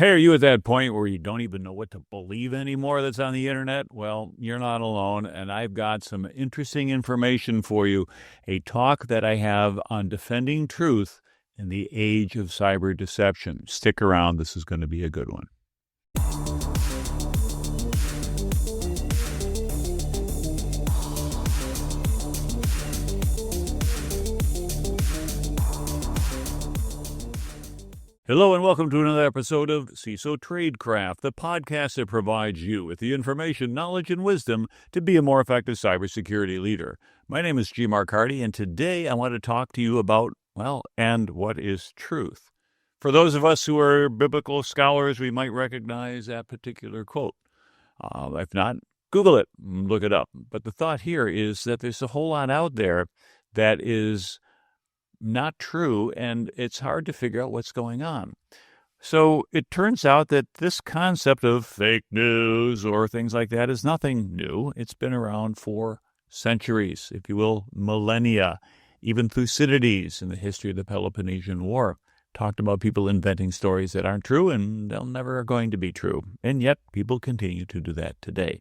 Hey, are you at that point where you don't even know what to believe anymore that's on the internet? Well, you're not alone, and I've got some interesting information for you. A talk that I have on defending truth in the age of cyber deception. Stick around, this is going to be a good one. Hello and welcome to another episode of CISO Tradecraft, the podcast that provides you with the information, knowledge, and wisdom to be a more effective cybersecurity leader. My name is G. Mark Hardy, and today I want to talk to you about, and what is truth. For those of us who are biblical scholars, we might recognize that particular quote. If not, Google it, look it up. But the thought here is that there's a whole lot out there that is not true, and it's hard to figure out what's going on. So it turns out that this concept of fake news or things like that is nothing new. It's been around for centuries, if you will, millennia, even Thucydides in the history of the Peloponnesian War talked about people inventing stories that aren't true, and they're never going to be true. And yet people continue to do that today.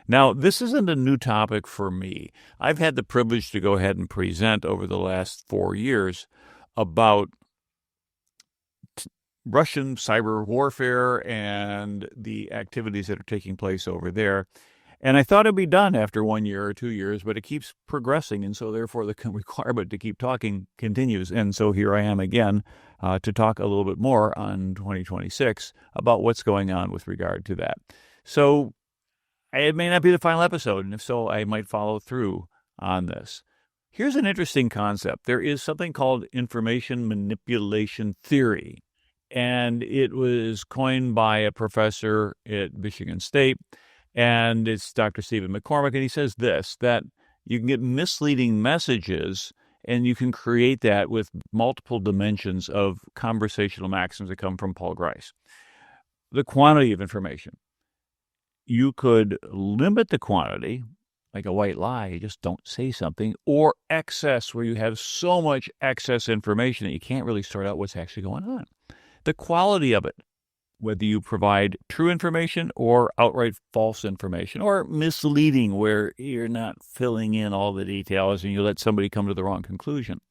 Now, this isn't a new topic for me. I've had the privilege to go ahead and present over the last 4 years about Russian cyber warfare and the activities that are taking place over there. And I thought it'd be done after 1 year or 2 years, but it keeps progressing, and so therefore the requirement to keep talking continues. And so here I am again to talk a little bit more on 2026 about what's going on with regard to that. So it may not be the final episode, and if so, I might follow through on this. Here's an interesting concept. There is something called information manipulation theory, and it was coined by a professor at Michigan State, and it's Dr. Stephen McCormick, and he says this, that you can get misleading messages, and you can create that with multiple dimensions of conversational maxims that come from Paul Grice. The quantity of information. You could limit the quantity, like a white lie, you just don't say something, or excess, where you have so much excess information that you can't really sort out what's actually going on. The quality of it, whether you provide true information or outright false information, or misleading, where you're not filling in all the details and you let somebody come to the wrong conclusion.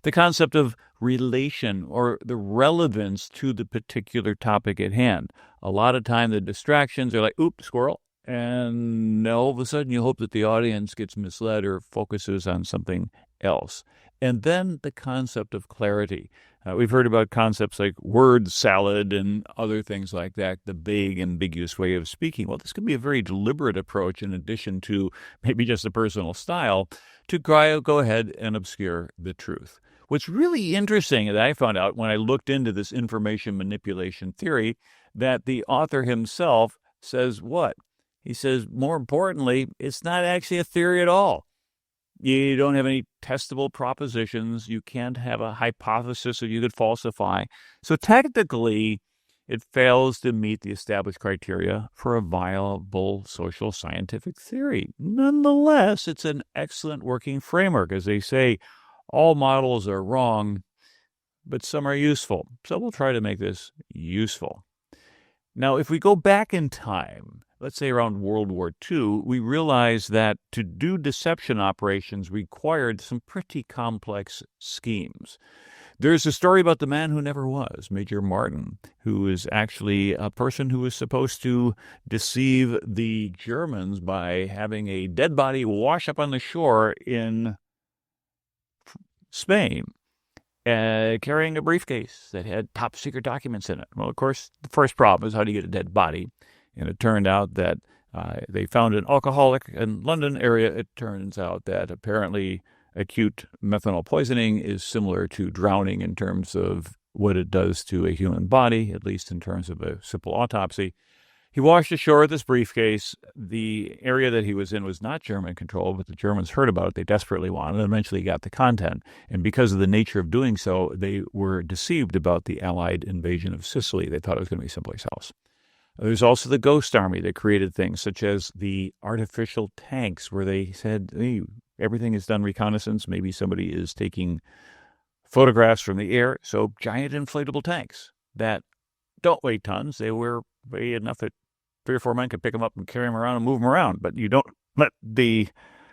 The concept of relation or the relevance to the particular topic at hand. A lot of time the distractions are like, oops, squirrel. And all of a sudden you hope that the audience gets misled or focuses on something else. And then the concept of clarity. We've heard about concepts like word salad and other things like that, the vague, ambiguous way of speaking. Well, this could be a very deliberate approach in addition to maybe just a personal style to go ahead and obscure the truth. What's really interesting that I found out when I looked into this information manipulation theory, that the author himself says what? He says, more importantly, it's not actually a theory at all. You don't have any testable propositions. You can't have a hypothesis that you could falsify. So technically, it fails to meet the established criteria for a viable social scientific theory. Nonetheless, it's an excellent working framework. As they say, all models are wrong, but some are useful. So we'll try to make this useful. Now, if we go back in time, let's say around World War II, we realized that to do deception operations required some pretty complex schemes. There's a story about the man who never was, Major Martin, who is actually a person who was supposed to deceive the Germans by having a dead body wash up on the shore in Spain, carrying a briefcase that had top secret documents in it. Well, of course, the first problem is how do you get a dead body? And it turned out that they found an alcoholic in London area. It turns out that apparently acute methanol poisoning is similar to drowning in terms of what it does to a human body, at least in terms of a simple autopsy. He washed ashore with this briefcase. The area that he was in was not German controlled, but the Germans heard about it. They desperately wanted it and eventually got the content. And because of the nature of doing so, they were deceived about the Allied invasion of Sicily. They thought it was going to be someplace else. There's also the ghost army that created things such as the artificial tanks where they said, hey, everything is done reconnaissance. Maybe somebody is taking photographs from the air. So giant inflatable tanks that don't weigh tons. They weigh enough that 3 or 4 men could pick them up and carry them around and move them around. But you don't let the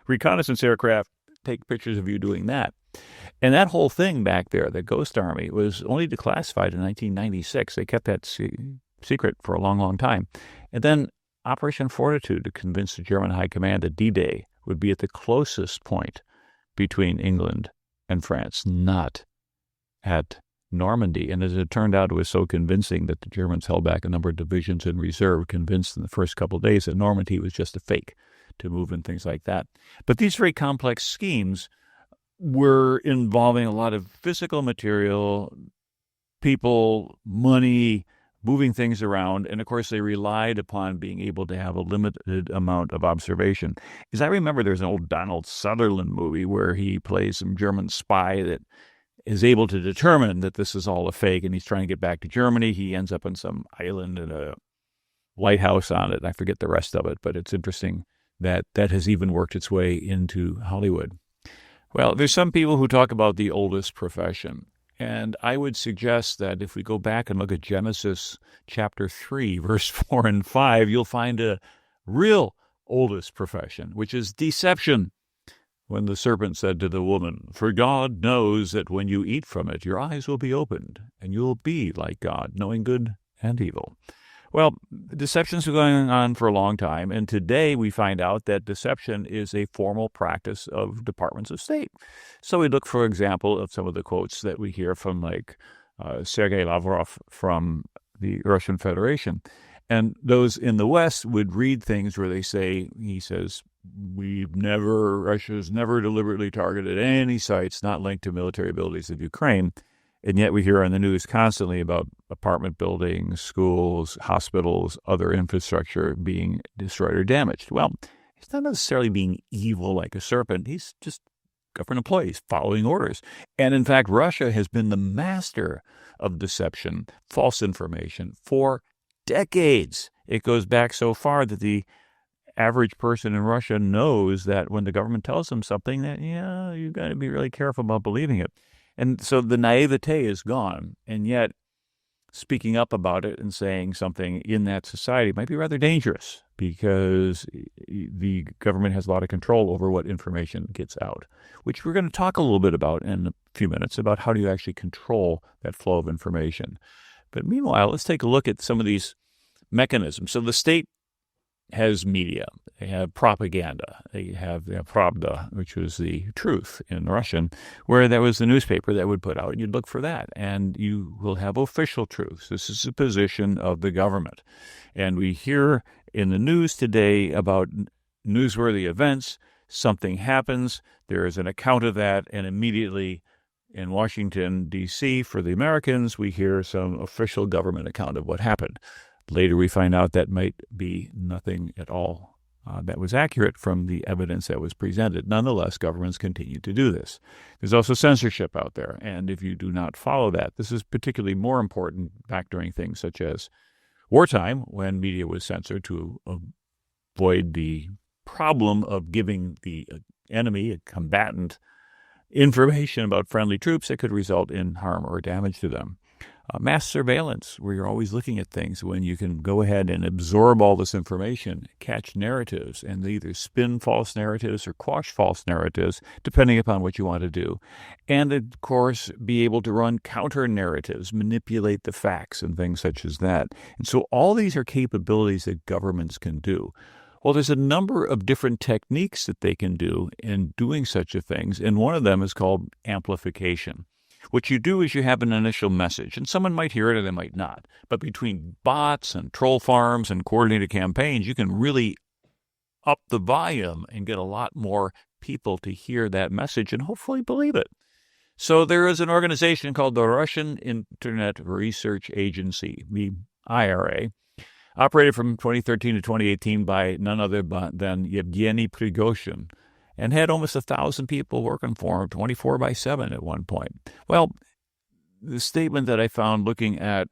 reconnaissance aircraft take pictures of you doing that. And that whole thing back there, the Ghost Army, was only declassified in 1996. They kept that secret for a long, long time. And then Operation Fortitude to convince the German high command that D-Day would be at the closest point between England and France, not at Normandy. And as it turned out, it was so convincing that the Germans held back a number of divisions in reserve, convinced in the first couple of days that Normandy was just a fake to move and things like that. But these very complex schemes were involving a lot of physical material, people, money, moving things around. And of course, they relied upon being able to have a limited amount of observation. As I remember, there's an old Donald Sutherland movie where he plays some German spy that is able to determine that this is all a fake, and he's trying to get back to Germany. He ends up on some island and a lighthouse on it. I forget the rest of it, but it's interesting that that has even worked its way into Hollywood. Well, there's some people who talk about the oldest profession, and I would suggest that if we go back and look at Genesis chapter 3, verse 4 and 5, you'll find a real oldest profession, which is deception. When the serpent said to the woman, "For God knows that when you eat from it, your eyes will be opened, and you'll be like God, knowing good and evil." Well, deception's been going on for a long time, and today we find out that deception is a formal practice of departments of state. So we look, for example, at some of the quotes that we hear from, like, Sergei Lavrov from the Russian Federation. And those in the West would read things where they say, he says, Russia's never deliberately targeted any sites not linked to military abilities of Ukraine. And yet we hear on the news constantly about apartment buildings, schools, hospitals, other infrastructure being destroyed or damaged. Well, he's not necessarily being evil like a serpent. He's just government employees following orders. And in fact, Russia has been the master of deception, false information for decades. It goes back so far that the average person in Russia knows that when the government tells them something, that, you've got to be really careful about believing it. And so the naivete is gone. And yet speaking up about it and saying something in that society might be rather dangerous, because the government has a lot of control over what information gets out, which we're going to talk a little bit about in a few minutes, about how do you actually control that flow of information. But meanwhile, let's take a look at some of these mechanisms. So the state has media, they have propaganda, they have Pravda, which was the truth in Russian, where there was the newspaper that would put out, and you'd look for that, and you will have official truths. This is the position of the government. And we hear in the news today about newsworthy events, something happens, there is an account of that, and immediately in Washington, D.C., for the Americans, we hear some official government account of what happened. Later, we find out that might be nothing at all that was accurate from the evidence that was presented. Nonetheless, governments continue to do this. There's also censorship out there, and if you do not follow that, this is particularly more important back during things such as wartime, when media was censored to avoid the problem of giving the enemy, a combatant, information about friendly troops that could result in harm or damage to them. Mass surveillance, where you're always looking at things, when you can go ahead and absorb all this information, catch narratives, and either spin false narratives or quash false narratives, depending upon what you want to do. And, of course, be able to run counter narratives, manipulate the facts and things such as that. And so all these are capabilities that governments can do. Well, there's a number of different techniques that they can do in doing such a things, and one of them is called amplification. What you do is you have an initial message, and someone might hear it or they might not. But between bots and troll farms and coordinated campaigns, you can really up the volume and get a lot more people to hear that message and hopefully believe it. So there is an organization called the Russian Internet Research Agency, the IRA, operated from 2013 to 2018 by none other than Yevgeny Prigozhin, and had almost 1,000 people working for him 24/7 at one point. Well, the statement that I found looking at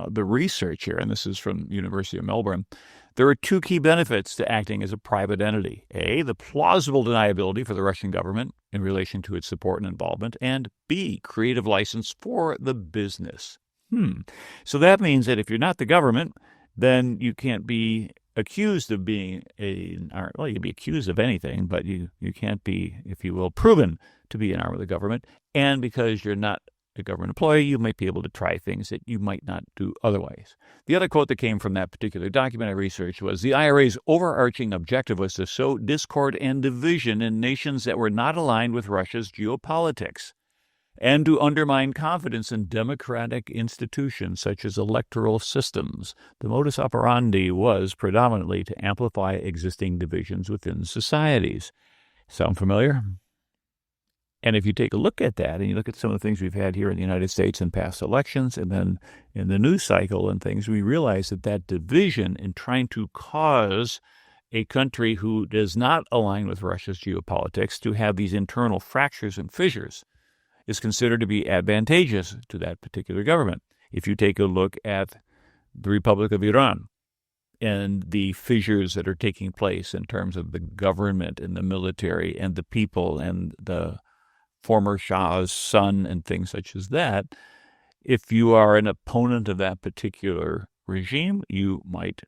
the research here, and this is from University of Melbourne, there are two key benefits to acting as a private entity. A, the plausible deniability for the Russian government in relation to its support and involvement, and B, creative license for the business. So that means that if you're not the government, then you can't be accused of being well, you can be accused of anything, but you can't be, if you will, proven to be an arm of the government. And because you're not a government employee, you might be able to try things that you might not do otherwise. The other quote that came from that particular document I researched was, the IRA's overarching objective was to sow discord and division in nations that were not aligned with Russia's geopolitics, and to undermine confidence in democratic institutions such as electoral systems. The modus operandi was predominantly to amplify existing divisions within societies. Sound familiar? And if you take a look at that, and you look at some of the things we've had here in the United States in past elections, and then in the news cycle and things, we realize that division in trying to cause a country who does not align with Russia's geopolitics to have these internal fractures and fissures is considered to be advantageous to that particular government. If you take a look at the Republic of Iran and the fissures that are taking place in terms of the government and the military and the people and the former Shah's son and things such as that, if you are an opponent of that particular regime, you might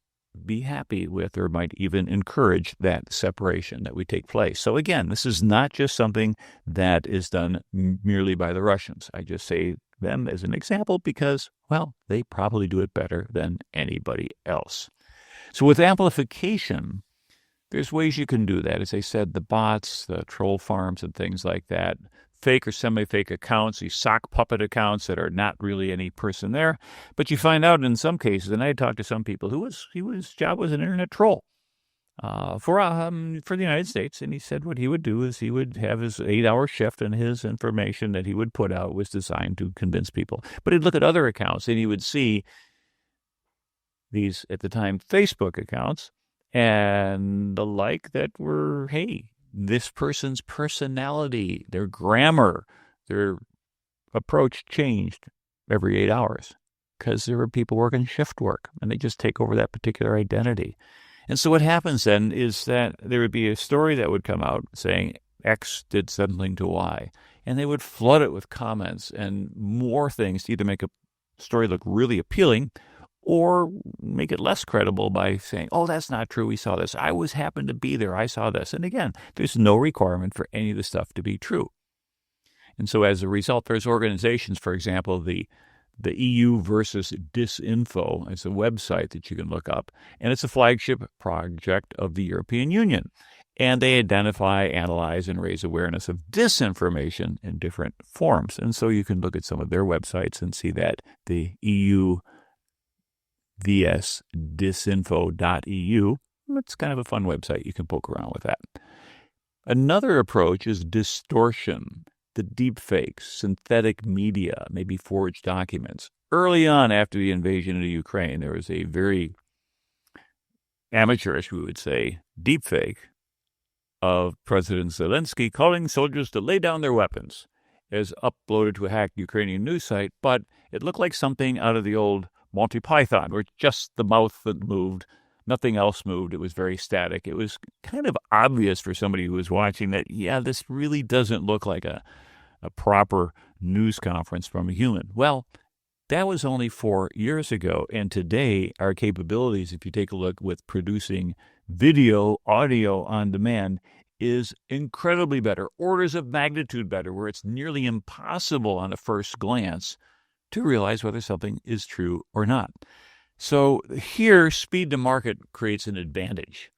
be happy with or might even encourage that separation that would take place. So again, this is not just something that is done merely by the Russians. I just say them as an example because, well, they probably do it better than anybody else. So with amplification, there's ways you can do that. As I said, the bots, the troll farms and things like that, fake or semi-fake accounts, these sock puppet accounts that are not really any person there. But you find out in some cases, and I talked to some people his job was an internet troll for the United States, and he said what he would do is he would have his 8-hour shift, and his information that he would put out was designed to convince people. But he'd look at other accounts, and he would see these, at the time, Facebook accounts and the like that were, hey, this person's personality, their grammar, their approach changed every 8 hours because there were people working shift work, and they just take over that particular identity. And so what happens then is that there would be a story that would come out saying X did something to Y, and they would flood it with comments and more things to either make a story look really appealing or make it less credible by saying, oh, that's not true, we saw this. Happened to be there, I saw this. And again, there's no requirement for any of the stuff to be true. And so as a result, there's organizations, for example, the EU versus Disinfo. It's a website that you can look up, and it's a flagship project of the European Union. And they identify, analyze, and raise awareness of disinformation in different forms. And so you can look at some of their websites and see that the EU disinfo.eu. It's kind of a fun website. You can poke around with that. Another approach is distortion, the deepfakes, synthetic media, maybe forged documents. Early on after the invasion of Ukraine, there was a very amateurish, we would say, deepfake of President Zelensky calling soldiers to lay down their weapons, as uploaded to a hacked Ukrainian news site, but it looked like something out of the old Monty Python, where just the mouth that moved, nothing else moved. It was very static. It was kind of obvious for somebody who was watching that, yeah, this really doesn't look like a proper news conference from a human. Well, that was only 4 years ago, and today our capabilities, if you take a look with producing video, audio on demand, is incredibly better, orders of magnitude better, where it's nearly impossible on a first glance to realize whether something is true or not. So here, speed to market creates an advantage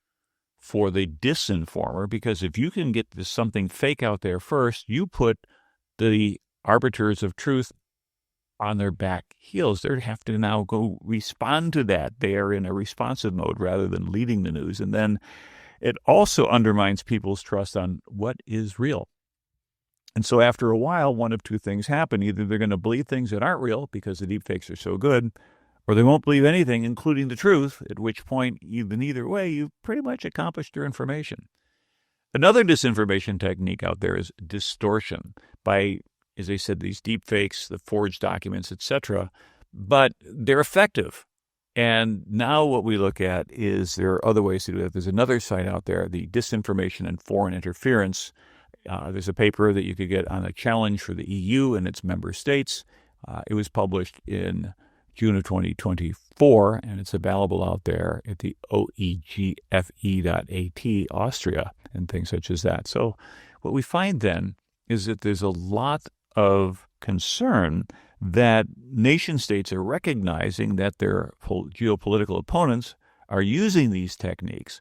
for the disinformer, because if you can get something fake out there first, you put the arbiters of truth on their back heels. They have to now go respond to that. They are in a responsive mode rather than leading the news. And then it also undermines people's trust on what is real. And so after a while, one of two things happen. Either they're going to believe things that aren't real because the deepfakes are so good, or they won't believe anything, including the truth, at which point, either way, you've pretty much accomplished your information. Another disinformation technique out there is distortion by, as I said, these deepfakes, the forged documents, etc. But they're effective. And now what we look at is there are other ways to do that. There's another site out there, the Disinformation and Foreign Interference. There's a paper that you could get on a challenge for the EU and its member states. It was published in June of 2024, and it's available out there at the oegfe.at, Austria, and things such as that. So what we find then is that there's a lot of concern that nation states are recognizing that their geopolitical opponents are using these techniques.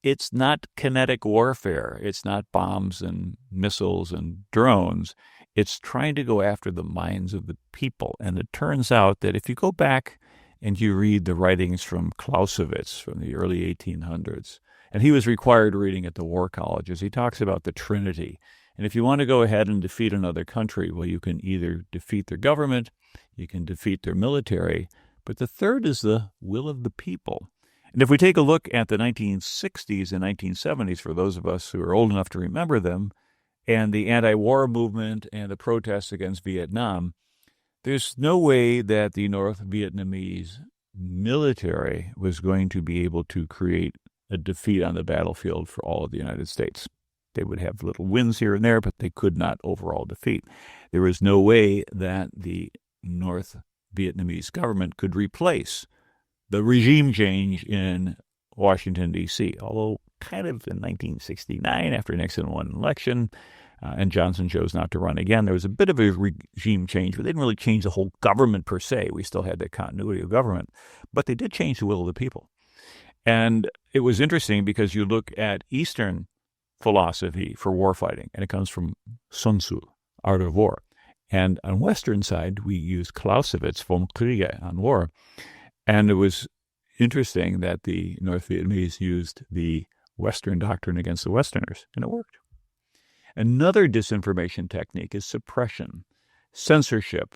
It's not kinetic warfare. It's not bombs and missiles and drones. It's trying to go after the minds of the people. And it turns out that if you go back and you read the writings from Clausewitz from the early 1800s, and he was required reading at the war colleges, he talks about the Trinity. And if you want to go ahead and defeat another country, well, you can either defeat their government, you can defeat their military, but the third is the will of the people. And if we take a look at the 1960s and 1970s, for those of us who are old enough to remember them, and the anti-war movement and the protests against Vietnam, there's no way that the North Vietnamese military was going to be able to create a defeat on the battlefield for all of the United States. They would have little wins here and there, but they could not overall defeat. There was no way that the North Vietnamese government could replace the regime change in Washington, D.C., although kind of in 1969, after Nixon won an election and Johnson chose not to run again, there was a bit of a regime change, but they didn't really change the whole government per se. We still had that continuity of government, but they did change the will of the people. And it was interesting because you look at Eastern philosophy for warfighting, and it comes from Sun Tzu, Art of War. And on Western side, we use Clausewitz, Vom Kriege, on war. And it was interesting that the North Vietnamese used the Western doctrine against the Westerners, and it worked. Another disinformation technique is suppression, censorship,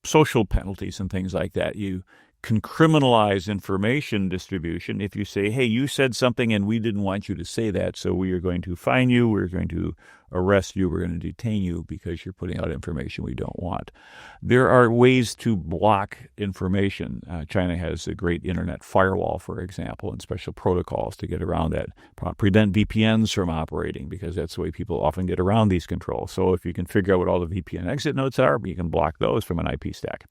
social penalties, and things like that. You can criminalize information distribution if you say, hey, you said something and we didn't want you to say that, so we are going to fine you, we're going to arrest you, we're going to detain you because you're putting out information we don't want. There are ways to block information. China has a great internet firewall, for example, and special protocols to get around that, prevent VPNs from operating, because that's the way people often get around these controls. So if you can figure out what all the VPN exit notes are, you can block those from an IP stack.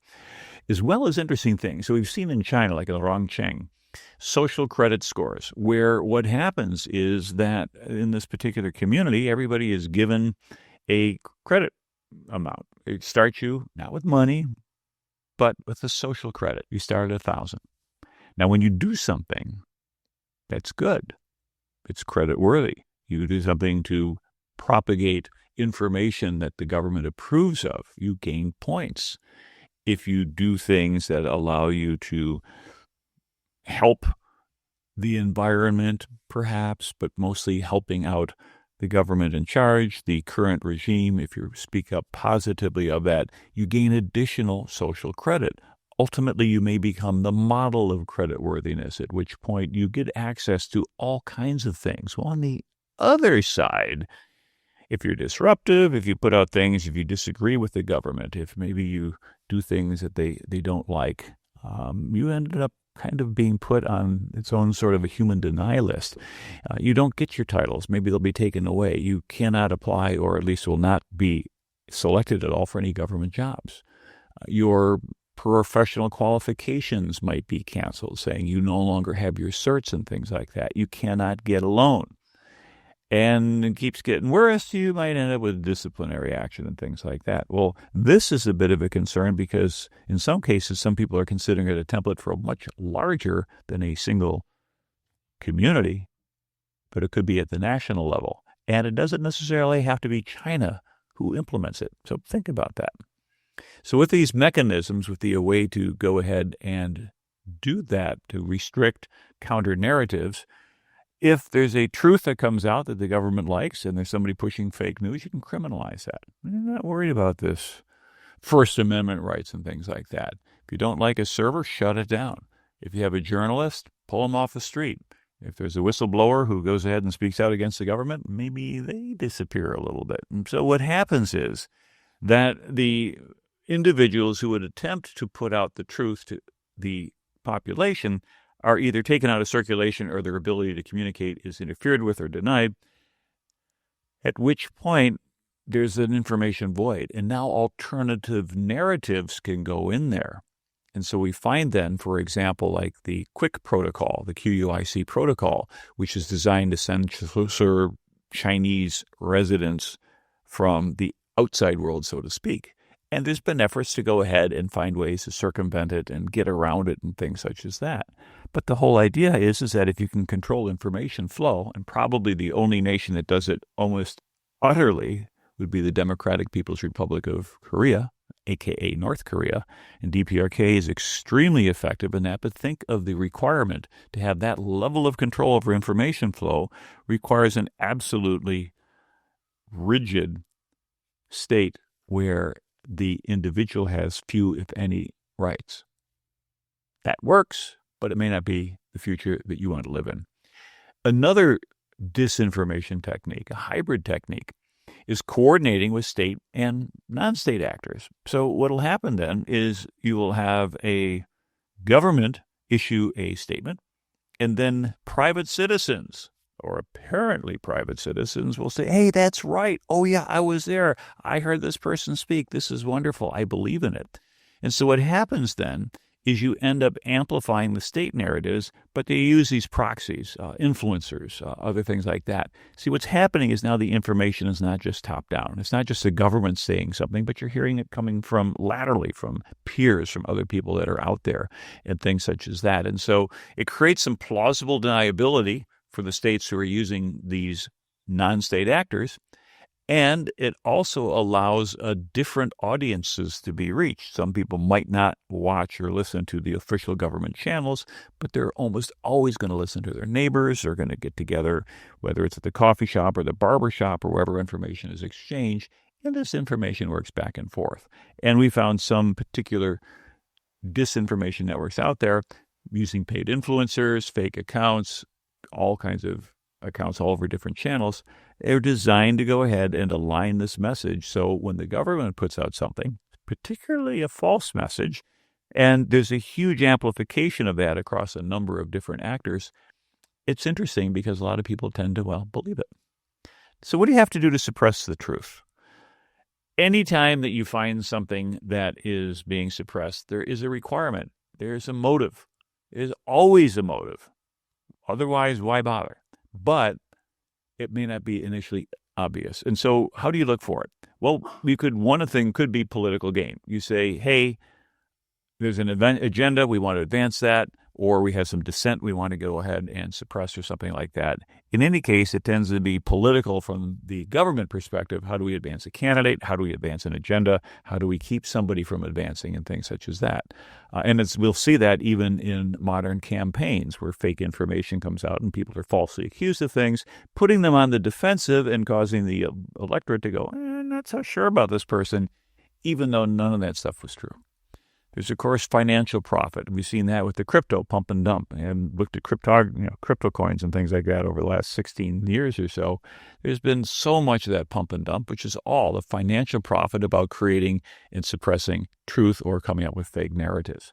As well as interesting things. So we've seen in China, like in Rongcheng, social credit scores, where what happens is that in this particular community, everybody is given a credit amount. It starts you not with money, but with a social credit. You start at 1,000. Now, when you do something that's good, it's credit worthy. You do something to propagate information that the government approves of, you gain points. If you do things that allow you to help the environment, perhaps, but mostly helping out the government in charge, the current regime, if you speak up positively of that, you gain additional social credit. Ultimately, you may become the model of creditworthiness, at which point you get access to all kinds of things. Well, on the other side, if you're disruptive, if you put out things, if you disagree with the government, if maybe you do things that they don't like, you ended up kind of being put on its own sort of a human deny list. You don't get your titles. Maybe they'll be taken away. You cannot apply, or at least will not be selected at all for any government jobs. Your professional qualifications might be canceled, saying you no longer have your certs and things like that. You cannot get a loan. And it keeps getting worse, you might end up with disciplinary action and things like that. Well, this is a bit of a concern because in some cases, some people are considering it a template for a much larger than a single community, but it could be at the national level. And it doesn't necessarily have to be China who implements it. So think about that. So with these mechanisms, with the way to go ahead and do that, to restrict counter narratives, if there's a truth that comes out that the government likes and there's somebody pushing fake news, you can criminalize that. You're not worried about this First Amendment rights and things like that. If you don't like a server, shut it down. If you have a journalist, pull them off the street. If there's a whistleblower who goes ahead and speaks out against the government, maybe they disappear a little bit. And so what happens is that the individuals who would attempt to put out the truth to the population are either taken out of circulation or their ability to communicate is interfered with or denied, at which point there's an information void. And now alternative narratives can go in there. And so we find then, for example, like the QUIC protocol, the QUIC protocol, which is designed to censor Chinese residents from the outside world, so to speak. And there's been efforts to go ahead and find ways to circumvent it and get around it and things such as that. But the whole idea is that if you can control information flow, and probably the only nation that does it almost utterly would be the Democratic People's Republic of Korea, aka North Korea, and DPRK is extremely effective in that. But think of the requirement to have that level of control over information flow requires an absolutely rigid state where the individual has few, if any, rights. That works, but it may not be the future that you want to live in. Another disinformation technique, a hybrid technique, is coordinating with state and non-state actors. So what will happen then is you will have a government issue a statement, and then private citizens, or apparently private citizens, will say, hey, that's right. Oh, yeah, I was there. I heard this person speak. This is wonderful. I believe in it. And so what happens then is you end up amplifying the state narratives, but they use these proxies, influencers, other things like that. See, what's happening is now the information is not just top-down. It's not just the government saying something, but you're hearing it coming from laterally, from peers, from other people that are out there, and things such as that. And so it creates some plausible deniability for the states who are using these non-state actors, and it also allows different audiences to be reached. Some people might not watch or listen to the official government channels, but they're almost always going to listen to their neighbors. They're going to get together, whether it's at the coffee shop or the barber shop or wherever information is exchanged, and this information works back and forth. And we found some particular disinformation networks out there using paid influencers, fake accounts, all kinds of accounts all over different channels. They're designed to go ahead and align this message. So when the government puts out something, particularly a false message, and there's a huge amplification of that across a number of different actors, it's interesting because a lot of people tend to, believe it. So what do you have to do to suppress the truth? Anytime that you find something that is being suppressed, there is a requirement. There's a motive. There's always a motive. Otherwise, why bother? But it may not be initially obvious. And so how do you look for it? Well, one thing could be political gain. You say, hey, there's an agenda, we want to advance that, or we have some dissent we want to go ahead and suppress or something like that. In any case, it tends to be political from the government perspective. How do we advance a candidate? How do we advance an agenda? How do we keep somebody from advancing and things such as that? And we'll see that even in modern campaigns where fake information comes out and people are falsely accused of things, putting them on the defensive and causing the electorate to go, I'm not so sure about this person, even though none of that stuff was true. There's, of course, financial profit. We've seen that with the crypto pump and dump, and looked at crypto coins and things like that over the last 16 years or so. There's been so much of that pump and dump, which is all the financial profit about creating and suppressing truth or coming up with fake narratives.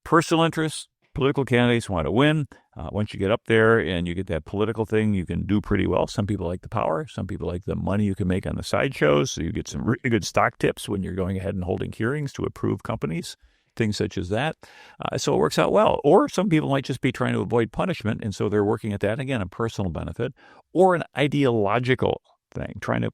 Personal interests, political candidates want to win. Once you get up there and you get that political thing, you can do pretty well. Some people like the power. Some people like the money you can make on the sideshows. So you get some really good stock tips when you're going ahead and holding hearings to approve companies, things such as that. So it works out well. Or some people might just be trying to avoid punishment, and so they're working at that, again, a personal benefit, or an ideological thing, trying to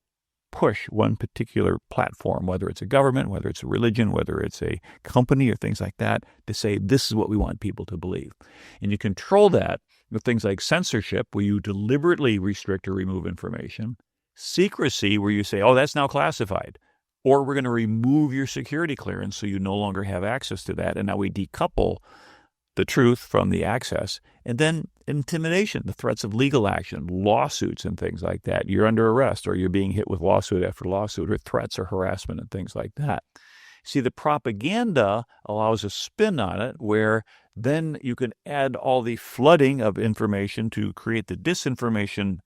push one particular platform, whether it's a government, whether it's a religion, whether it's a company or things like that, to say this is what we want people to believe. And you control that with things like censorship, where you deliberately restrict or remove information, secrecy, where you say, oh, that's now classified, or we're going to remove your security clearance so you no longer have access to that, and now we decouple the truth from the access, and then intimidation, the threats of legal action, lawsuits and things like that. You're under arrest, or you're being hit with lawsuit after lawsuit, or threats or harassment and things like that. See, the propaganda allows a spin on it where then you can add all the flooding of information to create the disinformation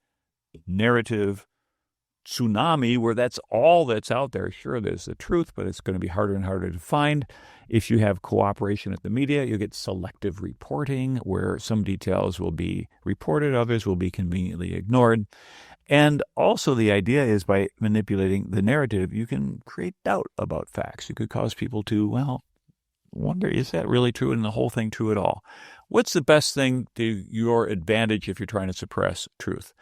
narrative tsunami, where that's all that's out there. Sure, there's the truth, but it's going to be harder and harder to find. If you have cooperation at the media, you get selective reporting, where some details will be reported, others will be conveniently ignored. And also the idea is by manipulating the narrative, you can create doubt about facts. You could cause people to, well, wonder, is that really true? And the whole thing true at all? What's the best thing to your advantage if you're trying to suppress truth?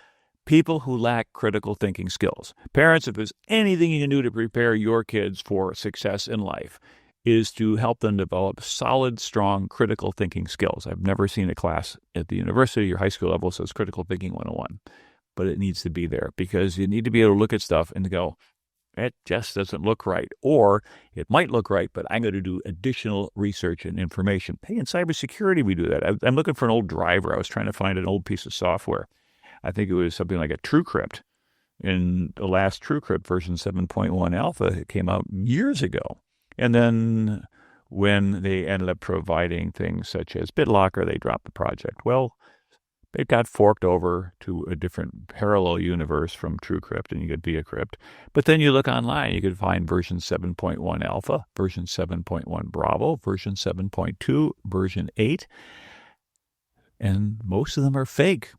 People who lack critical thinking skills. Parents, if there's anything you can do to prepare your kids for success in life, is to help them develop solid, strong critical thinking skills. I've never seen a class at the university or high school level that says critical thinking 101, but it needs to be there because you need to be able to look at stuff and to go, it just doesn't look right. Or it might look right, but I'm going to do additional research and information. Hey, in cybersecurity, we do that. I'm looking for an old driver. I was trying to find an old piece of software. I think it was something like a TrueCrypt. In the last TrueCrypt version 7.1 alpha, it came out years ago. And then when they ended up providing things such as BitLocker, they dropped the project. Well, it got forked over to a different parallel universe from TrueCrypt, and you get ViaCrypt. But then you look online, you could find version 7.1 alpha, version 7.1 Bravo, version 7.2, version 8, and most of them are fake.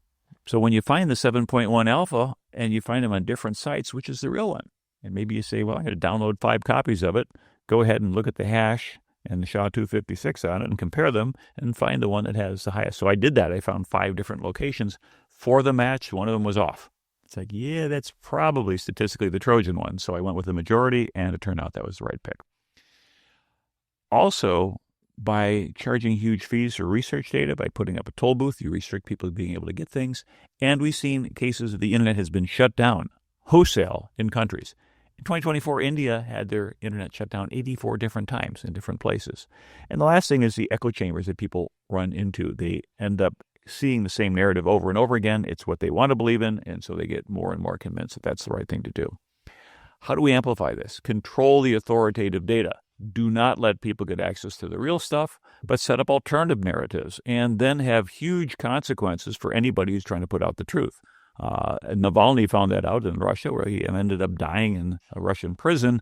So when you find the 7.1 alpha and you find them on different sites, which is the real one? And maybe you say, well, I'm going to download 5 copies of it. Go ahead and look at the hash and the SHA-256 on it and compare them and find the one that has the highest. So I did that. I found 5 different locations for the match. One of them was off. It's like, yeah, that's probably statistically the Trojan one. So I went with the majority, and it turned out that was the right pick. Also, by charging huge fees for research data, by putting up a toll booth, you restrict people being able to get things. And we've seen cases of the internet has been shut down wholesale in countries. In 2024, India had their internet shut down 84 different times in different places. And the last thing is the echo chambers that people run into. They end up seeing the same narrative over and over again. It's what they want to believe in, and so they get more and more convinced that that's the right thing to do. How do we amplify this? Control the authoritative data. Do not let people get access to the real stuff, but set up alternative narratives and then have huge consequences for anybody who's trying to put out the truth. Navalny found that out in Russia, where he ended up dying in a Russian prison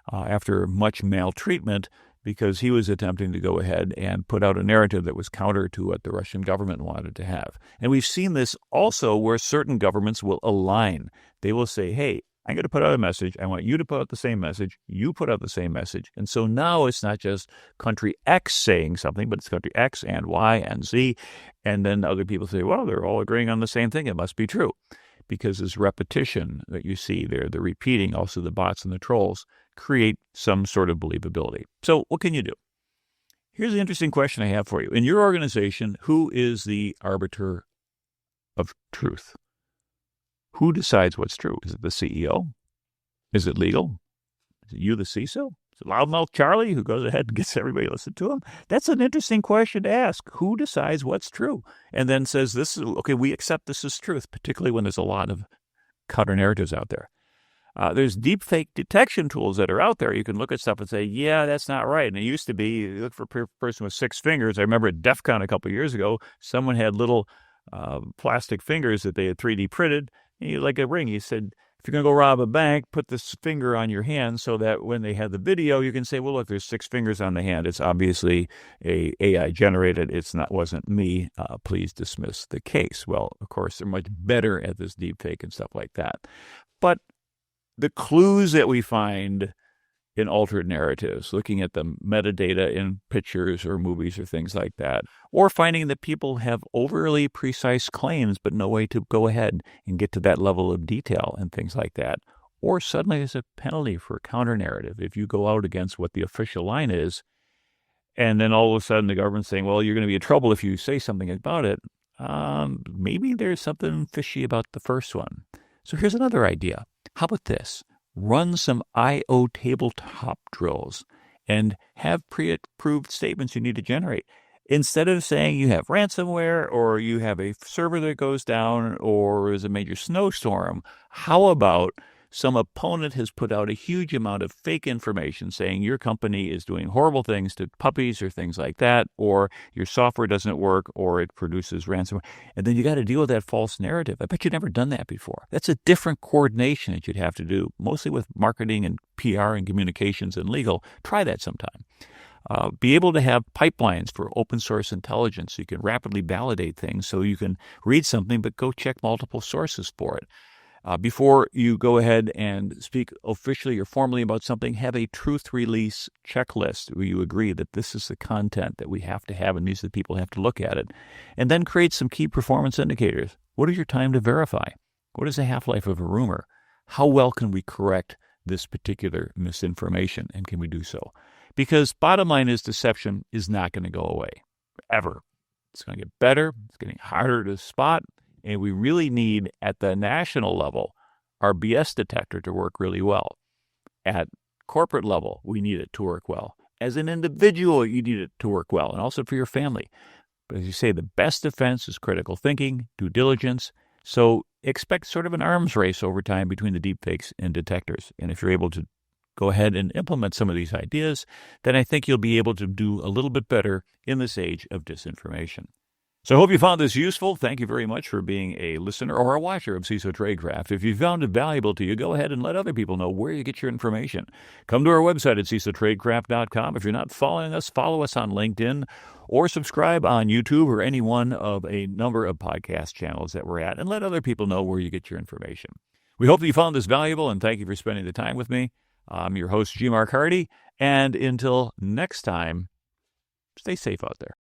after much maltreatment because he was attempting to go ahead and put out a narrative that was counter to what the Russian government wanted to have. And we've seen this also where certain governments will align. They will say, hey, I'm going to put out a message. I want you to put out the same message. You put out the same message. And so now it's not just country X saying something, but it's country X and Y and Z. And then other people say, well, they're all agreeing on the same thing. It must be true. Because this repetition that you see there, the repeating, also the bots and the trolls, create some sort of believability. So what can you do? Here's an interesting question I have for you. In your organization, who is the arbiter of truth? Who decides what's true? Is it the CEO? Is it legal? Is it you, the CISO? Is it Loudmouth Charlie, who goes ahead and gets everybody to listen to him? That's an interesting question to ask. Who decides what's true? And then says, this is, okay, we accept this as truth, particularly when there's a lot of counter narratives out there. There's deepfake detection tools that are out there. You can look at stuff and say, yeah, that's not right. And it used to be, you look for a person with 6 fingers. I remember at DEF CON a couple of years ago, someone had little plastic fingers that they had 3D printed. Like a ring. He said, if you're going to go rob a bank, put this finger on your hand so that when they have the video, you can say, well, look, there's 6 fingers on the hand. It's obviously a AI generated. Wasn't me. Please dismiss the case. Well, of course, they're much better at this deepfake and stuff like that. But the clues that we find in altered narratives, looking at the metadata in pictures or movies or things like that, or finding that people have overly precise claims but no way to go ahead and get to that level of detail and things like that. Or suddenly there's a penalty for counter-narrative if you go out against what the official line is, and then all of a sudden the government's saying, well, you're going to be in trouble if you say something about it. Maybe there's something fishy about the first one. So here's another idea. How about this? Run some I/O tabletop drills and have pre-approved statements you need to generate. Instead of saying you have ransomware or you have a server that goes down or is a major snowstorm, how about some opponent has put out a huge amount of fake information saying your company is doing horrible things to puppies or things like that, or your software doesn't work, or it produces ransomware. And then you got to deal with that false narrative. I bet you've never done that before. That's a different coordination that you'd have to do, mostly with marketing and PR and communications and legal. Try that sometime. Be able to have pipelines for open source intelligence so you can rapidly validate things so you can read something but go check multiple sources for it. Before you go ahead and speak officially or formally about something, have a truth release checklist where you agree that this is the content that we have to have and these are the people who have to look at it. And then create some key performance indicators. What is your time to verify? What is the half-life of a rumor? How well can we correct this particular misinformation, and can we do so? Because bottom line is deception is not going to go away, ever. It's going to get better. It's getting harder to spot. And we really need, at the national level, our BS detector to work really well. At corporate level, we need it to work well. As an individual, you need it to work well, and also for your family. But as you say, the best defense is critical thinking, due diligence. So expect sort of an arms race over time between the deepfakes and detectors. And if you're able to go ahead and implement some of these ideas, then I think you'll be able to do a little bit better in this age of disinformation. So I hope you found this useful. Thank you very much for being a listener or a watcher of CISO Tradecraft. If you found it valuable to you, go ahead and let other people know where you get your information. Come to our website at CISOTradecraft.com. If you're not following us, follow us on LinkedIn or subscribe on YouTube or any one of a number of podcast channels that we're at, and let other people know where you get your information. We hope that you found this valuable, and thank you for spending the time with me. I'm your host, G. Mark Hardy, and until next time, stay safe out there.